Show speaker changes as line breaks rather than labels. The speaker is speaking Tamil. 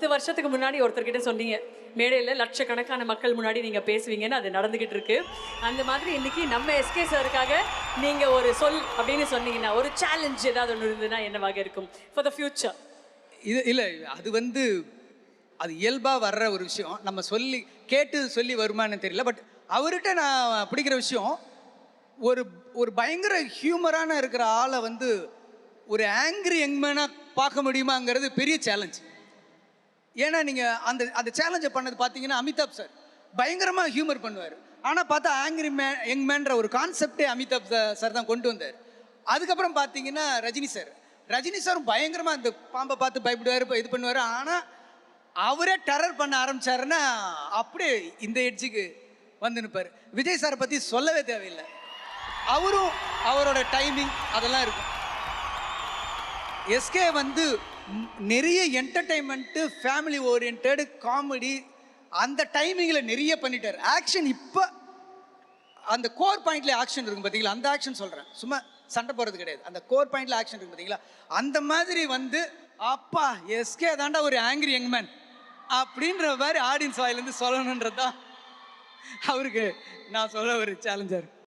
10 வருஷத்துக்கு முன்னாடி ஒருத்தர்கிட்ட சொன்னீங்க, மேடையில லட்சக்கணக்கான மக்கள் முன்னாடி நீங்க பேசுவீங்கன்னு, அது நடந்துகிட்டு இருக்கு. அந்த மாதிரி இன்னைக்கு நம்ம எஸ்கே சாருக்காக நீங்க ஒரு சொல் அப்படின்னு சொன்னீங்கன்னா, ஒரு சேலஞ்ச் ஏதாவது ஒண்ணு இருந்ததுன்னா என்னவாக இருக்கும்? For the future.
இது இல்லை, அது வந்து அது இயல்பாக வர்ற ஒரு விஷயம். நம்ம சொல்லி கேட்டு சொல்லி வருமானு தெரியல. பட் அவர்கிட்ட நான் பிடிக்கிற விஷயம், ஒரு ஒரு பயங்கர ஹியூமரான இருக்கிற ஆளை வந்து ஒரு ஆங்கிரி யங்மேனாக பார்க்க முடியுமாங்கிறது பெரிய சேலஞ்ச். ஏன்னா நீங்கள் அந்த அந்த சேலஞ்சை பண்ணது பார்த்தீங்கன்னா, அமிதாப் சார் பயங்கரமாக ஹியூமர் பண்ணுவார். ஆனால் பார்த்தா ஆங்கிரி யங் மேன்ற ஒரு கான்செப்டே அமிதாப் சார் தான் கொண்டு வந்தார். அதுக்கப்புறம் பார்த்தீங்கன்னா ரஜினி சாரும் பயங்கரமாக அந்த பாம்பை பார்த்து பயப்படுவார், இது பண்ணுவார். ஆனால் அவரே டெரர் பண்ண ஆரம்பிச்சாருன்னா அப்படியே இந்த எட்ஜுக்கு வந்து நிற்பார். விஜய் சாரை பற்றி சொல்லவே தேவையில்லை. அவரும் அவரோட டைமிங் அதெல்லாம் இருக்கும். எஸ்கே வந்து நிறைய என்டர்டைன்மெண்ட்டு, ஃபேமிலி ஓரியன்ட் காமெடி அந்த டைமிங்கில் நிறைய பண்ணிட்டார். ஆக்ஷன் இப்போ அந்த கோர் பாயிண்ட்ல ஆக்ஷன் இருக்கும் பார்த்தீங்களா, அந்த ஆக்ஷன் சொல்கிறேன், சும்மா சண்டை போடுறது கிடையாது. அந்த கோர் பாயிண்ட்ல ஆக்ஷன் இருக்கும் பார்த்தீங்களா, அந்த மாதிரி வந்து அப்பா எஸ்கே தாண்டா ஒரு ஆங்கிரி யங்மேன் அப்படின்ற மாதிரி ஆடியன்ஸ் வாயிலேருந்து சொல்லணுன்றது தான் அவருக்கு நான் சொல்ல ஒரு சேலஞ்சர்.